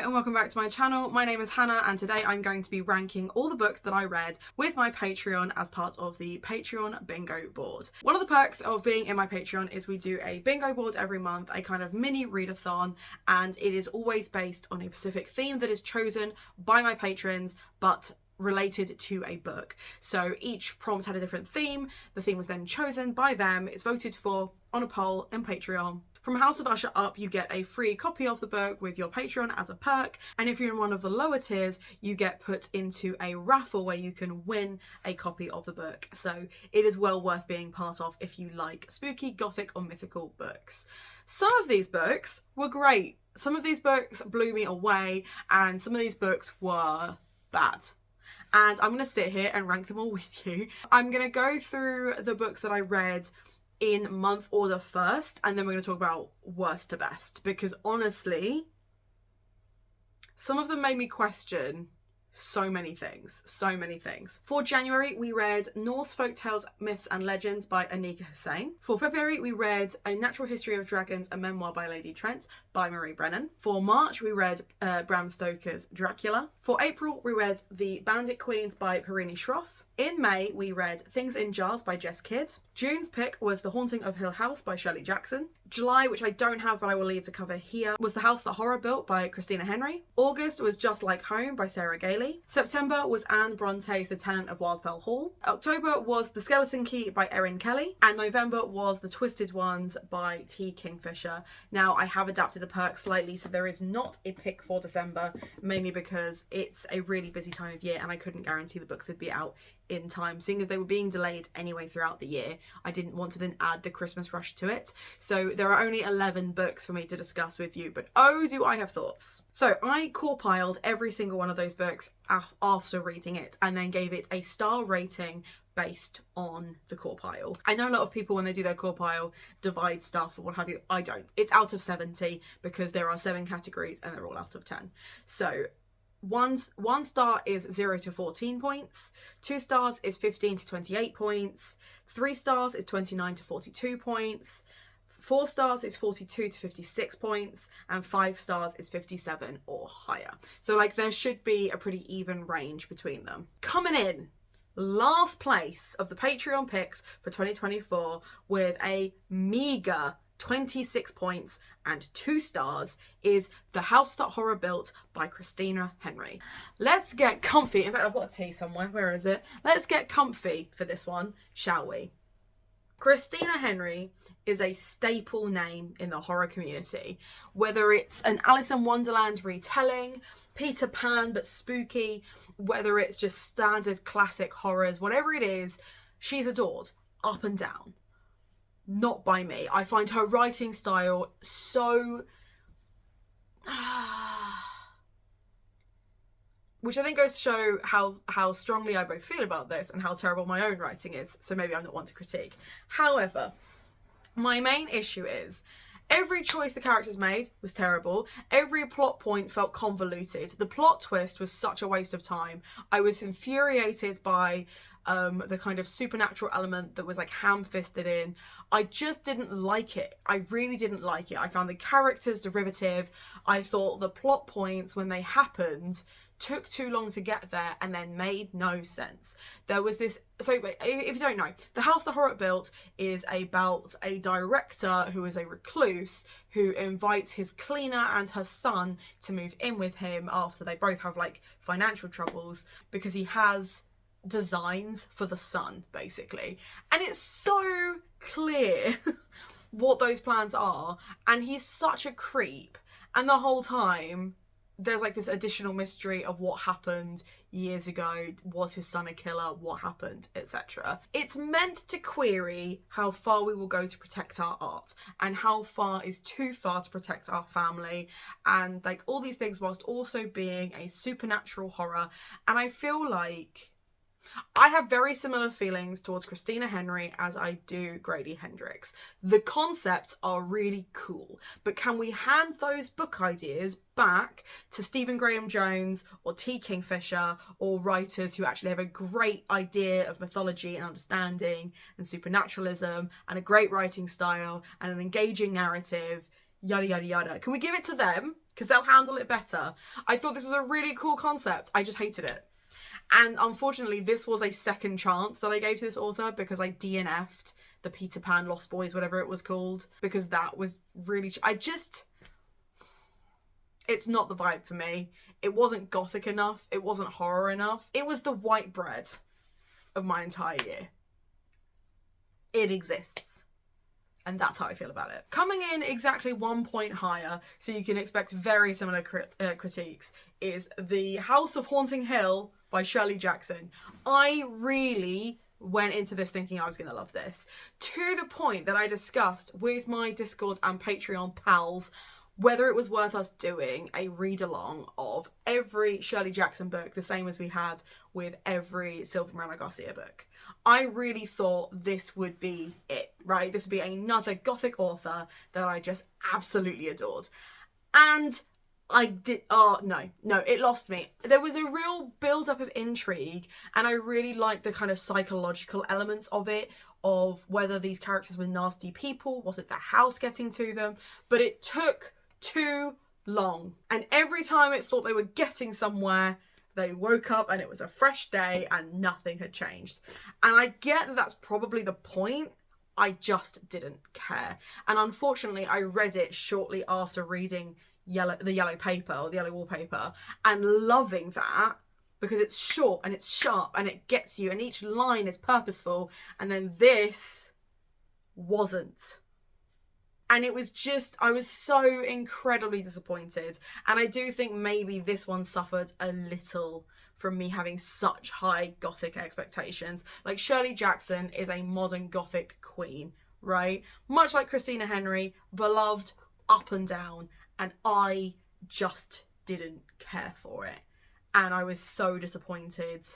and welcome back to my channel. My name is Hannah and today I'm going to be ranking all the books that I read with my Patreon as part of the Patreon bingo board. One of the perks of being in my Patreon is we do a bingo board every month, a kind of mini readathon, and it is always based on a specific theme that is chosen by my patrons but related to a book. So each prompt had a different theme. The theme was then chosen by them. It's voted for on a poll in Patreon. From House of Usher up, you get a free copy of the book with your Patreon as a perk. And if you're in one of the lower tiers, you get put into a raffle where you can win a copy of the book. So it is well worth being part of if you like spooky, gothic or mythical books. Some of these books were great. Some of these books blew me away and some of these books were bad. And I'm going to sit here and rank them all with you. I'm going to go through the books that I read in month order first, and then we're going to talk about worst to best, because honestly, some of them made me question so many things. For January, we read Norse Folktales, Myths and Legends by Anika Hussain. For February, we read A Natural History of Dragons, a memoir by Lady Trent by Marie Brennan. For March, we read Bram Stoker's Dracula. For April, we read The Bandit Queens by Perini Schroff. In May, we read Things in Jars by Jess Kidd. June's pick was The Haunting of Hill House by Shirley Jackson. July, which I don't have but I will leave the cover here, was The House That Horror Built by Christina Henry. August was Just Like Home by Sarah Gailey. September was Anne Bronte's The Tenant of Wildfell Hall. October was The Skeleton Key by Erin Kelly. And November was The Twisted Ones by T. Kingfisher. Now, I have adapted the perk slightly, so there is not a pick for December, mainly because it's a really busy time of year and I couldn't guarantee the books would be out in time, seeing as they were being delayed anyway throughout the year. I didn't want to then add the Christmas rush to it. So there are only 11 books for me to discuss with you, but oh, do I have thoughts. So I core-piled every single one of those books after reading it and then gave it a star rating based on the core pile. I know a lot of people when they do their core pile divide stuff or what have you. I don't. It's out of 70 because there are 7 categories and they're all out of 10. So one star is 0 to 14 points, 2 stars is 15 to 28 points, 3 stars is 29 to 42 points, 4 stars is 42 to 56 points, and 5 stars is 57 or higher. So like there should be a pretty even range between them. Coming in last place of the Patreon picks for 2024 with a meager 26 points and 2 stars is The House That Horror Built by Christina Henry. Let's get comfy. In fact, I've got a tea somewhere. Where is it? Let's get comfy for this one, shall we? Christina Henry is a staple name in the horror community. Whether it's an Alice in Wonderland retelling, Peter Pan but spooky, whether it's just standard classic horrors, whatever it is, she's adored up and down. Not by me. I find her writing style so... which I think goes to show how strongly I both feel about this and how terrible my own writing is, so maybe I'm not one to critique. However, my main issue is every choice the characters made was terrible. Every plot point felt convoluted. The plot twist was such a waste of time. I was infuriated by the kind of supernatural element that was like ham-fisted in. I just didn't like it. I really didn't like it. I found the characters derivative. I thought the plot points, when they happened, took too long to get there and then made no sense. There was this, so if you don't know, The House the Horror Built is about a director who is a recluse who invites his cleaner and her son to move in with him after they both have like financial troubles because he has designs for the son, basically. And it's so clear what those plans are, and he's such a creep, and the whole time there's like this additional mystery of what happened years ago. Was his son a killer? What happened? Etc. It's meant to query how far we will go to protect our art and how far is too far to protect our family, and like all these things whilst also being a supernatural horror. And I feel like I have very similar feelings towards Christina Henry as I do Grady Hendrix. The concepts are really cool, but can we hand those book ideas back to Stephen Graham Jones or T. Kingfisher, or writers who actually have a great idea of mythology and understanding and supernaturalism and a great writing style and an engaging narrative? yada, yada, yada. Can we give it to them? Because they'll handle it better. I thought this was a really cool concept. I just hated it. And unfortunately, this was a second chance that I gave to this author because I DNF'd the Peter Pan Lost Boys, whatever it was called, because that was really... It's not the vibe for me. It wasn't gothic enough. It wasn't horror enough. It was the white bread of my entire year. It exists. And that's how I feel about it. Coming in exactly 1 point higher, so you can expect very similar critiques, is The House of Haunting Hill by Shirley Jackson. I really went into this thinking I was going to love this, to the point that I discussed with my Discord and Patreon pals whether it was worth us doing a read-along of every Shirley Jackson book, the same as we had with every Sylvia Moreno Garcia book. I really thought this would be it, right? This would be another Gothic author that I just absolutely adored. And I did, no, it lost me. There was a real build-up of intrigue, and I really liked the kind of psychological elements of it, of whether these characters were nasty people, was it the house getting to them? But it took too long, and every time it thought they were getting somewhere, they woke up and it was a fresh day and nothing had changed. And I get that that's probably the point. I just didn't care. And unfortunately, I read it shortly after reading the yellow paper, or the yellow wallpaper, and loving that, because it's short and it's sharp and it gets you and each line is purposeful, and then this wasn't. And it was just, I was so incredibly disappointed. And I do think maybe this one suffered a little from me having such high Gothic expectations. Like, Shirley Jackson is a modern Gothic queen, right? Much like Christina Henry, beloved up and down. And I just didn't care for it. And I was so disappointed.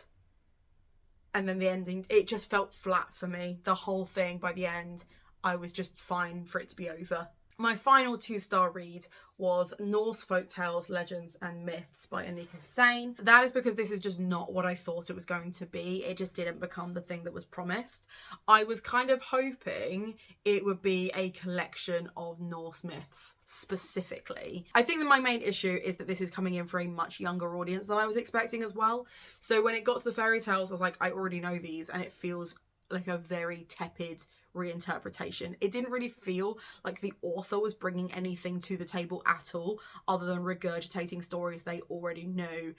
And then the ending, it just felt flat for me. The whole thing, by the end, I was just fine for it to be over. My final 2-star read was Norse Folktales, Legends and Myths by Anika Hussain. That is because this is just not what I thought it was going to be. It just didn't become the thing that was promised. I was kind of hoping it would be a collection of Norse myths specifically. I think that my main issue is that this is coming in for a much younger audience than I was expecting as well. So when it got to the fairy tales, I was like, I already know these, and it feels like a very tepid reinterpretation. It didn't really feel like the author was bringing anything to the table at all, other than regurgitating stories they already knew,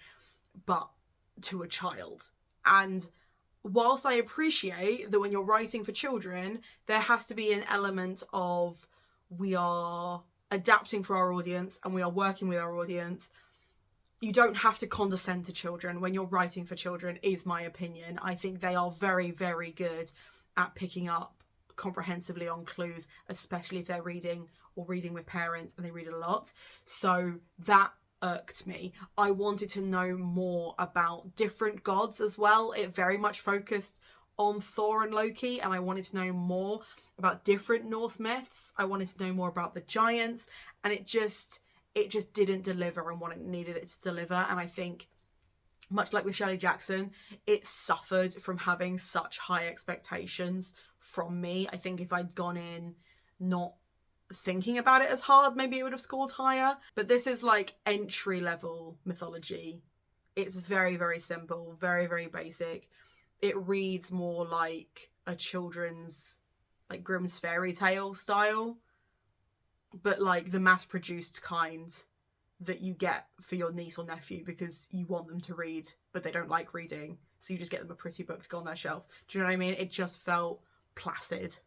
but to a child. And whilst I appreciate that when you're writing for children, there has to be an element of, we are adapting for our audience and we are working with our audience, you don't have to condescend to children when you're writing for children, is my opinion. I think they are very, very good at picking up comprehensively on clues, especially if they're reading or reading with parents and they read a lot. So that irked me. I wanted to know more about different gods as well. It very much focused on Thor and Loki, and I wanted to know more about different Norse myths. I wanted to know more about the giants, and it just didn't deliver on what it needed it to deliver. And I think, much like with Shirley Jackson, it suffered from having such high expectations from me. I think if I'd gone in not thinking about it as hard, maybe it would have scored higher. But this is like entry level mythology. It's very, very simple, very, very basic. It reads more like a children's, like, Grimm's fairy tale style, but like the mass produced kind that you get for your niece or nephew because you want them to read, but they don't like reading. So you just get them a pretty book to go on their shelf. Do you know what I mean? It just felt placid.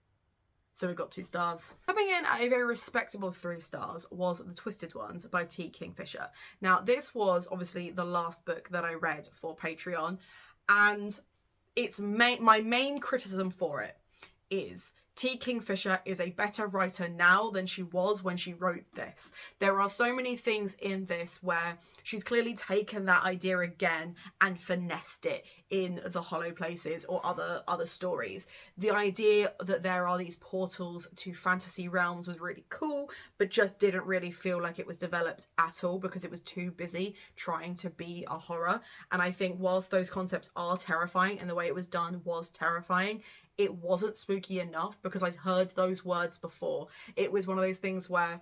So we got 2 stars. Coming in at a very respectable 3 stars was The Twisted Ones by T. Kingfisher. Now, this was obviously the last book that I read for Patreon, and it's my main criticism for it is T. Kingfisher is a better writer now than she was when she wrote this. There are so many things in this where she's clearly taken that idea again and finessed it in The Hollow Places or other stories. The idea that there are these portals to fantasy realms was really cool, but just didn't really feel like it was developed at all because it was too busy trying to be a horror. And I think whilst those concepts are terrifying and the way it was done was terrifying, it wasn't spooky enough because I'd heard those words before. It was one of those things where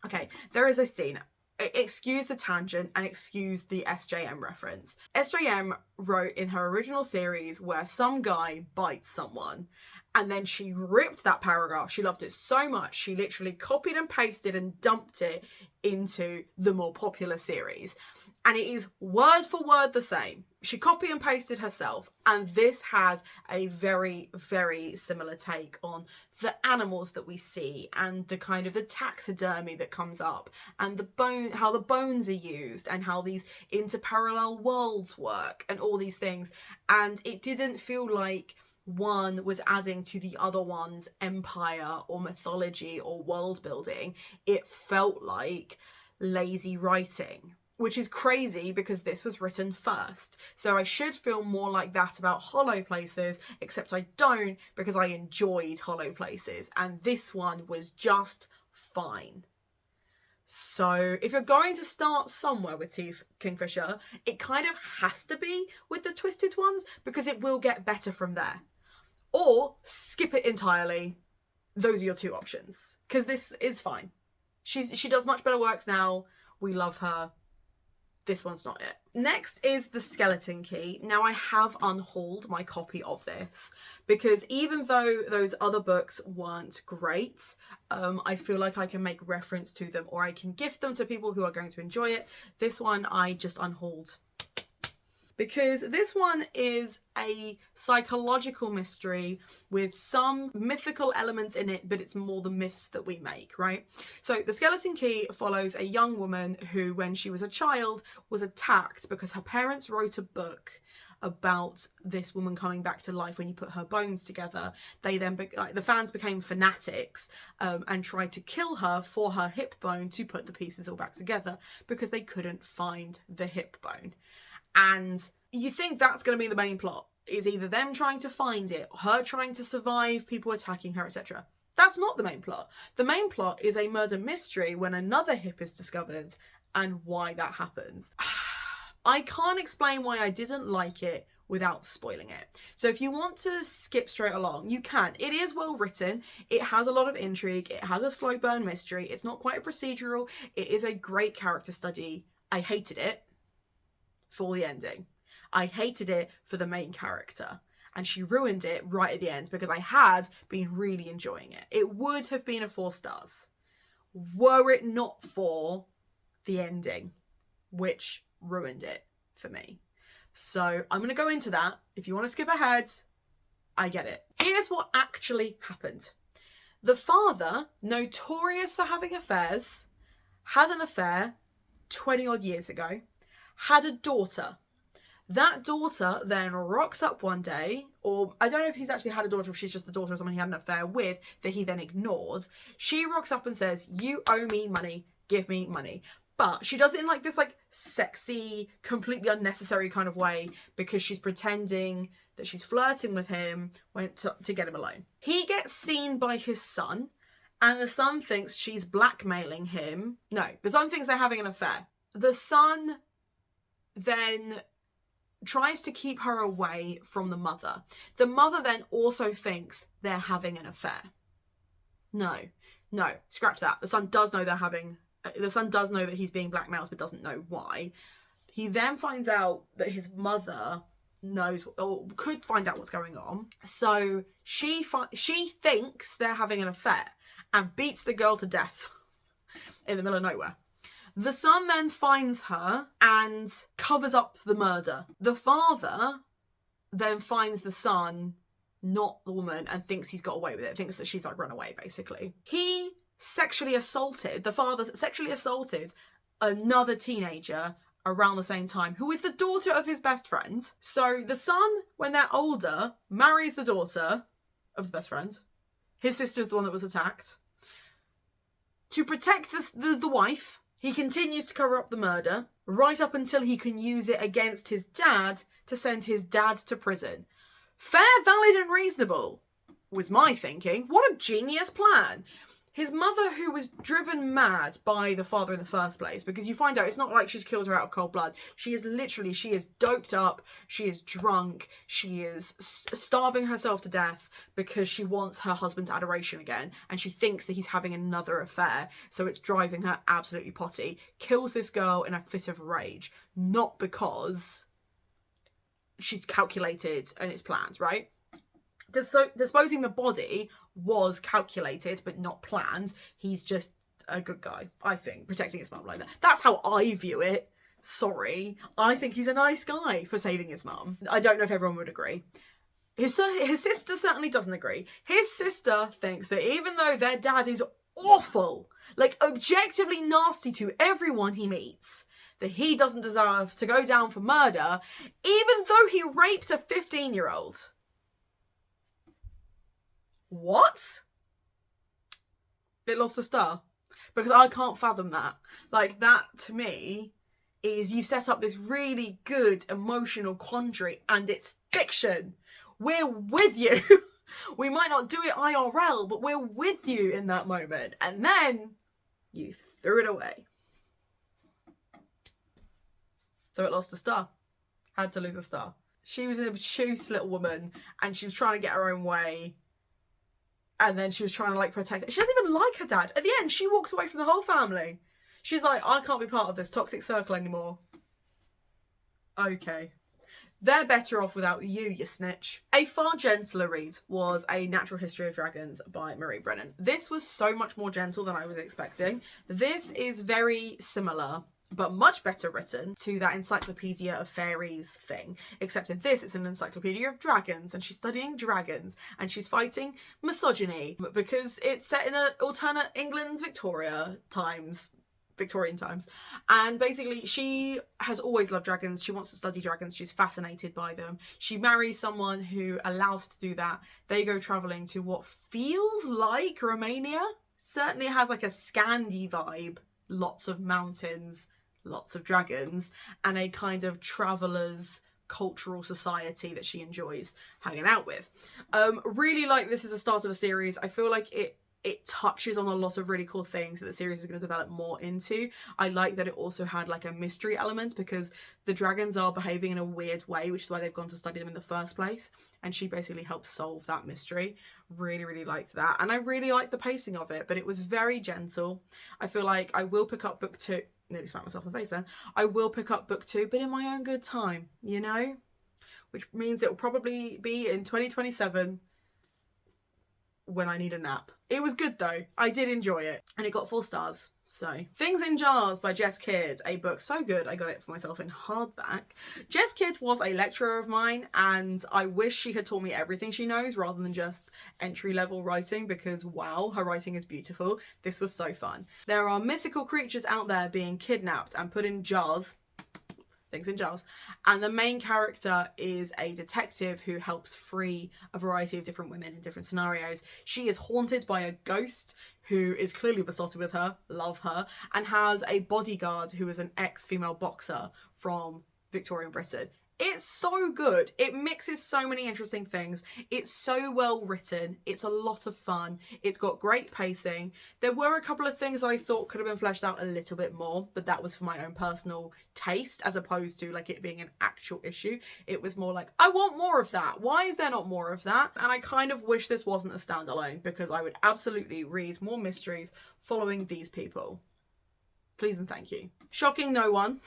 Okay, there is a scene. Excuse the tangent and excuse the SJM reference. SJM wrote in her original series where some guy bites someone, and then she ripped that paragraph. She loved it so much, she literally copied and pasted and dumped it into the more popular series. And it is word for word the same. She copy and pasted herself, and this had a very, very similar take on the animals that we see and the kind of the taxidermy that comes up and the bone, how the bones are used and how these interparallel worlds work and all these things. And it didn't feel like one was adding to the other one's empire or mythology or world building. It felt like lazy writing, which is crazy because this was written first. So I should feel more like that about Hollow Places, except I don't, because I enjoyed Hollow Places and this one was just fine. So if you're going to start somewhere with Teeth Kingfisher, it kind of has to be with the twisted ones because it will get better from there. Or skip it entirely. Those are your two options, because this is fine. She does much better works now. We love her. This one's not it. Next is The Skeleton Key. Now I have unhauled my copy of this because even though those other books weren't great, I feel like I can make reference to them or I can gift them to people who are going to enjoy it. This one I just unhauled because this one is a psychological mystery with some mythical elements in it, but it's more the myths that we make, right? So The Skeleton Key follows a young woman who, when she was a child, was attacked because her parents wrote a book about this woman coming back to life when you put her bones together. They then, the fans became fanatics and tried to kill her for her hip bone to put the pieces all back together because they couldn't find the hip bone. And you think that's going to be the main plot, is either them trying to find it, her trying to survive people attacking her, etc. That's not the main plot. The main plot is a murder mystery when another hip is discovered and why that happens. I can't explain why I didn't like it without spoiling it. So if you want to skip straight along, you can. It is well written. It has a lot of intrigue. It has a slow burn mystery. It's not quite a procedural. It is a great character study. I hated it for the ending. I hated it for the main character, and she ruined it right at the end because I had been really enjoying it. It would have been a 4 stars were it not for the ending, which ruined it for me. So I'm going to go into that. If you want to skip ahead, I get it. Here's what actually happened. The father, notorious for having affairs, had an affair 20 odd years ago, had a daughter. That daughter then rocks up one day, or I don't know if he's actually had a daughter, if she's just the daughter of someone he had an affair with that he then ignored. She rocks up and says, "You owe me money, give me money." But she does it in like this like sexy, completely unnecessary kind of way because she's pretending that she's flirting with him to get him alone. He gets seen by his son, and the son thinks she's blackmailing him. No, the son thinks they're having an affair. The son then tries to keep her away from the mother. The mother then also thinks they're having an affair. No, scratch that. The son does know that he's being blackmailed but doesn't know why. He then finds out that his mother knows or could find out what's going on. So she thinks they're having an affair and beats the girl to death in the middle of nowhere. The son then finds her and covers up the murder. The father then finds the son, not the woman, and thinks he's got away with it, thinks that she's like run away, basically. The father sexually assaulted another teenager around the same time, who is the daughter of his best friend. So the son, when they're older, marries the daughter of the best friend. His sister's the one that was attacked. To protect the wife, he continues to cover up the murder, right up until he can use it against his dad to send his dad to prison. Fair, valid and reasonable, was my thinking. What a genius plan. his mother, who was driven mad by the father in the first place, because you find out it's not like she's killed her out of cold blood. She is doped up, she is drunk, she is starving herself to death because she wants her husband's adoration again, and she thinks that he's having another affair, so it's driving her absolutely potty. Kills this girl in a fit of rage, not because she's calculated and it's planned, right? Disposing the body was calculated but not planned. He's just a good guy, I think, protecting his mum like that. That's how I view it. Sorry. I think he's a nice guy for saving his mum. I don't know if everyone would agree. His sister certainly doesn't agree. His sister thinks that even though their dad is awful, like objectively nasty to everyone he meets, that he doesn't deserve to go down for murder, even though he raped a 15-year-old. What? Bit lost the star. Because I can't fathom that. Like, that to me is you set up this really good emotional quandary and it's fiction. We're with you. We might not do it IRL, but we're with you in that moment. And then you threw it away. So it lost a star. Had to lose a star. She was an obtuse little woman and she was trying to get her own way. And then she was trying to, like, protect it. She doesn't even like her dad. At the end, she walks away from the whole family. She's like, I can't be part of this toxic circle anymore. Okay. They're better off without you, you snitch. A far gentler read was A Natural History of Dragons by Marie Brennan. This was so much more gentle than I was expecting. This is very similar, but much better written, to that Encyclopedia of Fairies thing. Except in this, it's an encyclopedia of dragons, and she's studying dragons, and she's fighting misogyny, because it's set in an alternate England's Victorian times. And basically, she has always loved dragons. She wants to study dragons. She's fascinated by them. She marries someone who allows her to do that. They go travelling to what feels like Romania. Certainly has like a Scandi vibe. Lots of mountains, lots of dragons, and a kind of traveller's cultural society that she enjoys hanging out with. Really like this is the start of a series. I feel like it touches on a lot of really cool things that the series is going to develop more into. I like that it also had like a mystery element because the dragons are behaving in a weird way, which is why they've gone to study them in the first place. And she basically helps solve that mystery. Really, really liked that. And I really liked the pacing of it, but it was very gentle. I feel like I will pick up book 2. Nearly smacked myself in the face then. I will pick up book 2, but in my own good time, you know? Which means it will probably be in 2027 when I need a nap. It was good though. I did enjoy it. And it got 4 stars. So, Things in Jars by Jess Kidd, a book so good I got it for myself in hardback. Jess Kidd was a lecturer of mine and I wish she had taught me everything she knows rather than just entry-level writing because wow, her writing is beautiful. This was so fun. There are mythical creatures out there being kidnapped and put in jars. Things in jars. And the main character is a detective who helps free a variety of different women in different scenarios. She is haunted by a ghost who is clearly besotted with her, love her, and has a bodyguard who is an ex-female boxer from Victorian Britain. It's so good. It mixes so many interesting things. It's so well written. It's a lot of fun. It's got great pacing. There were a couple of things that I thought could have been fleshed out a little bit more, but that was for my own personal taste as opposed to like it being an actual issue. It was more like, I want more of that. Why is there not more of that? And I kind of wish this wasn't a standalone because I would absolutely read more mysteries following these people. Please and thank you. Shocking no one.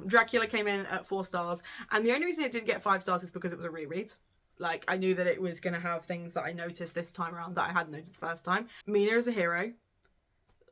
Dracula came in at 4 stars. And the only reason it didn't get 5 stars is because it was a reread. Like, I knew that it was going to have things that I noticed this time around that I hadn't noticed the first time. Mina is a hero.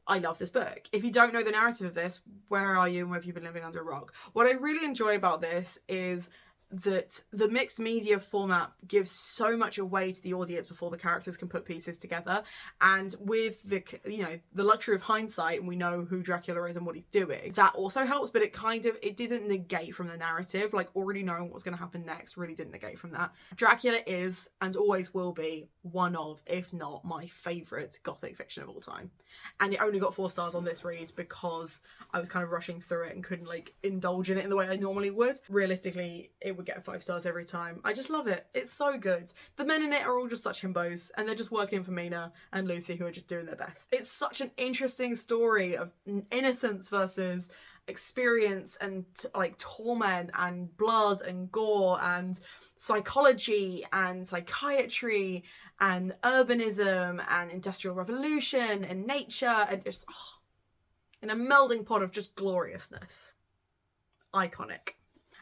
I love this book. If you don't know the narrative of this, where are you and where have you been living under a rock? What I really enjoy about this is that the mixed media format gives so much away to the audience before the characters can put pieces together, and with the, you know, the luxury of hindsight and we know who Dracula is and what he's doing, that also helps, but it didn't negate from the narrative. Like, already knowing what was going to happen next really didn't negate from that. Dracula is and always will be one of, if not my favourite Gothic fiction of all time, and it only got 4 stars on this read because I was kind of rushing through it and couldn't like indulge in it in the way I normally would. Realistically, it it would get 5 stars every time. I just love it. It's so good. The men in it are all just such himbos, and they're just working for Mina and Lucy, who are just doing their best. It's such an interesting story of innocence versus experience and like torment and blood and gore and psychology and psychiatry and urbanism and industrial revolution and nature, and just in a melding pot of just gloriousness. Iconic.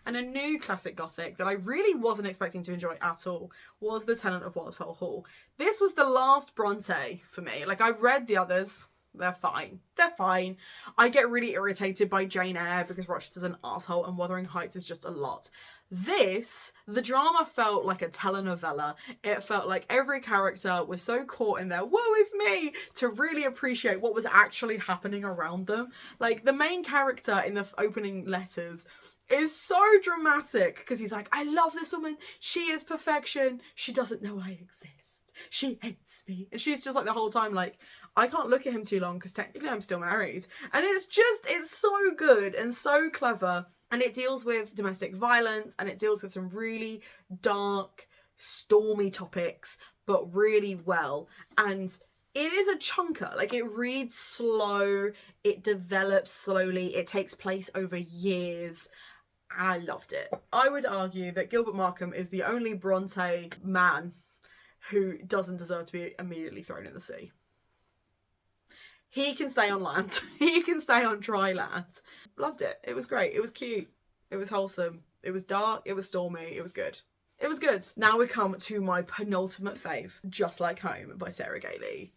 And a new classic Gothic that I really wasn't expecting to enjoy at all was The Tenant of Wildfell Hall. This was the last Bronte for me. Like, I've read the others. They're fine. They're fine. I get really irritated by Jane Eyre because Rochester's an asshole and Wuthering Heights is just a lot. This, the drama felt like a telenovela. It felt like every character was so caught in their woe is me to really appreciate what was actually happening around them. Like, the main character in the opening letters is so dramatic because he's like, I love this woman. She is perfection. She doesn't know I exist. She hates me. And she's just like the whole time like, I can't look at him too long because technically I'm still married. And it's so good and so clever. And it deals with domestic violence and it deals with some really dark, stormy topics, but really well. And it is a chunker. Like, it reads slow, it develops slowly, it takes place over years. And I loved it. I would argue that Gilbert Markham is the only Bronte man who doesn't deserve to be immediately thrown in the sea. He can stay on land. He can stay on dry land. Loved it. It was great. It was cute. It was wholesome. It was dark. It was stormy. It was good. It was good. Now we come to my penultimate fave, Just Like Home by Sarah Gailey.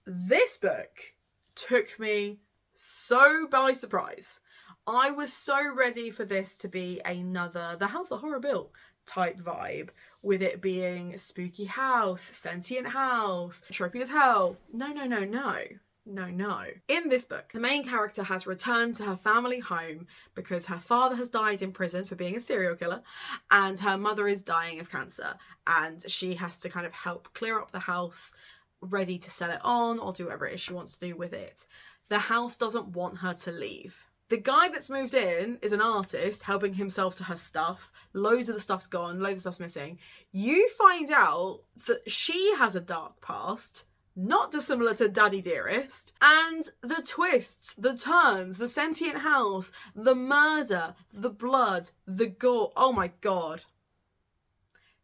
This book took me so by surprise. I was so ready for this to be another The House That Horror Built type vibe, with it being spooky house, sentient house, tropey as hell. No. In this book, the main character has returned to her family home because her father has died in prison for being a serial killer and her mother is dying of cancer, and she has to kind of help clear up the house, ready to sell it on or do whatever it is she wants to do with it. The house doesn't want her to leave. The guy that's moved in is an artist helping himself to her stuff. Loads of the stuff's gone, loads of stuff's missing. You find out that she has a dark past, not dissimilar to Daddy Dearest, and the twists, the turns, the sentient house, the murder, the blood, the gore. Oh my God.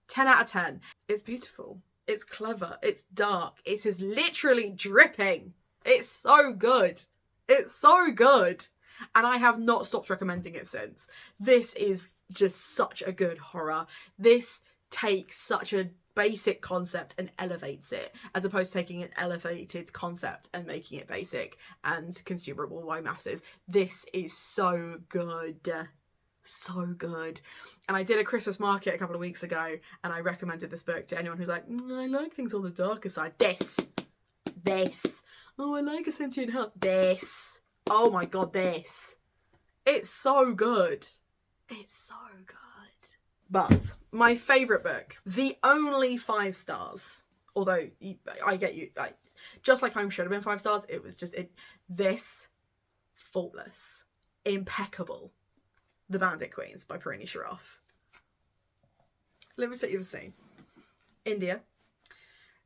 10 out of 10. It's beautiful. It's clever. It's dark. It is literally dripping. It's so good. It's so good. And I have not stopped recommending it since. This is just such a good horror. This takes such a basic concept and elevates it, as opposed to taking an elevated concept and making it basic and consumable by masses. This is so good. So good. And I did a Christmas market a couple of weeks ago and I recommended this book to anyone who's like, I like things on the darker side. This. Oh, I like a sentient house. This. Oh my God, this. It's so good. It's so good. But my favourite book, the only 5 stars, although I get you, Just Like Home should have been 5 stars. It was just, this, faultless, impeccable. The Bandit Queens by Parini Sharaf. Let me set you the scene. India.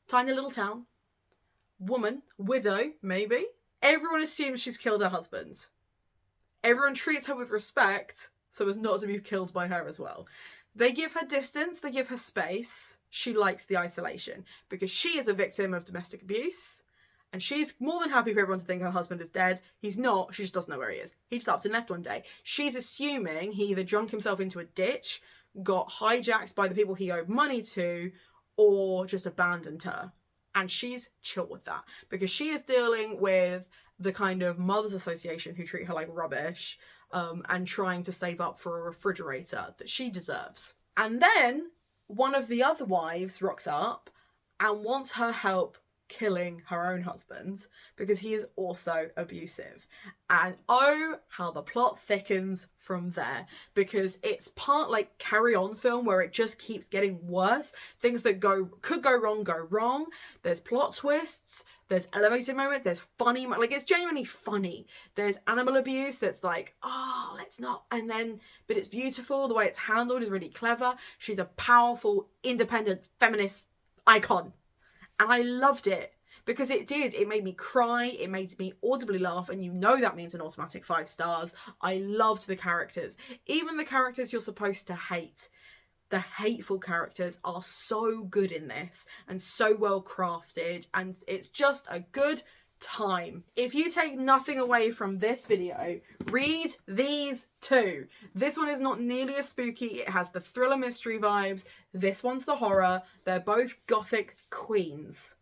Tiny little town. Woman, widow, maybe. Everyone assumes she's killed her husband. Everyone treats her with respect so as not to be killed by her as well. They give her distance, they give her space. She likes the isolation because she is a victim of domestic abuse and she's more than happy for everyone to think her husband is dead. He's not, she just doesn't know where he is. He just upped and left one day. She's assuming he either drunk himself into a ditch, got hijacked by the people he owed money to, or just abandoned her. And she's chill with that because she is dealing with the kind of mothers association who treat her like rubbish and trying to save up for a refrigerator that she deserves. And then one of the other wives rocks up and wants her help killing her own husband because he is also abusive. And oh, how the plot thickens from there, because it's part like Carry On film where it just keeps getting worse. Things that could go wrong go wrong. There's plot twists, There's elevated moments, there's funny, like it's genuinely funny. There's animal abuse that's like, oh, let's not, and then, but it's beautiful. The way it's handled is really clever. She's a powerful, independent, feminist icon. And I loved it because it made me cry, it made me audibly laugh, and you know that means an automatic 5 stars. I loved the characters. Even the characters you're supposed to hate. The hateful characters are so good in this and so well crafted, and it's just a good time. If you take nothing away from this video, read these two. This one is not nearly as spooky. It has the thriller mystery vibes. This one's the horror. They're both Gothic queens.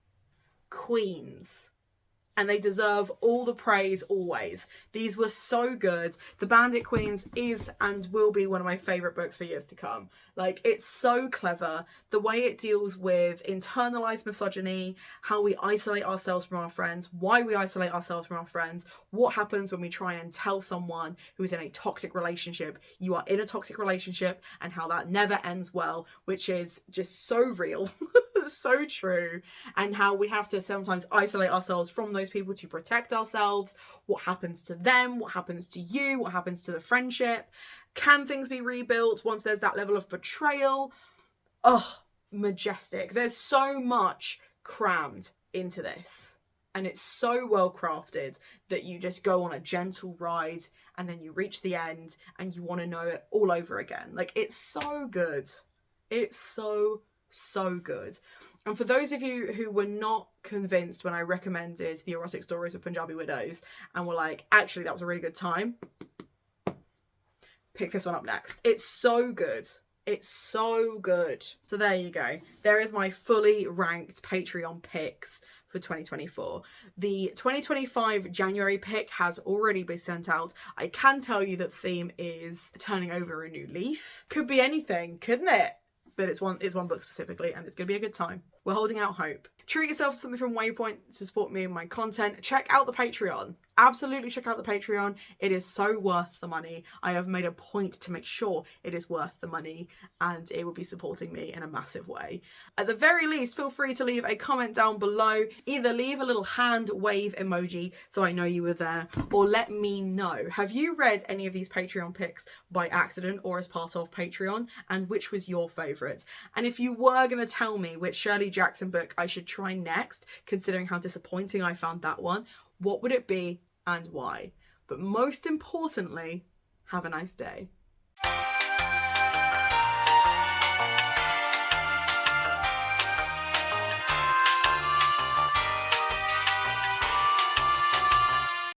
And they deserve all the praise always. These were so good. The Bandit Queens is and will be one of my favourite books for years to come. Like, it's so clever. The way it deals with internalized misogyny, how we isolate ourselves from our friends, why we isolate ourselves from our friends, what happens when we try and tell someone who is in a toxic relationship you are in a toxic relationship, and how that never ends well, which is just so real. So true. And how we have to sometimes isolate ourselves from those people to protect ourselves. What happens to them? What happens to you? What happens to the friendship? Can things be rebuilt once there's that level of betrayal? Oh, majestic. There's so much crammed into this, and it's so well crafted that you just go on a gentle ride and then you reach the end and you want to know it all over again. Like, it's so good. It's so good. And for those of you who were not convinced when I recommended the erotic stories of Punjabi widows and were like, actually that was a really good time, pick this one up next. It's so good. It's so good. So there you go. There is my fully ranked Patreon picks for 2024. The 2025 January pick has already been sent out. I can tell you that theme is turning over a new leaf. Could be anything, couldn't it? But it's one book specifically, and it's going to be a good time. We're holding out hope. Treat yourself to something from Waypoint to support me and my content. Check out the Patreon. Absolutely check out the Patreon. It is so worth the money. I have made a point to make sure it is worth the money, and it will be supporting me in a massive way. At the very least, feel free to leave a comment down below. Either leave a little hand wave emoji so I know you were there, or let me know. Have you read any of these Patreon picks by accident or as part of Patreon? And which was your favourite? And if you were going to tell me which Shirley Jackson book I should try next, considering how disappointing I found that one, what would it be and why? But most importantly, have a nice day.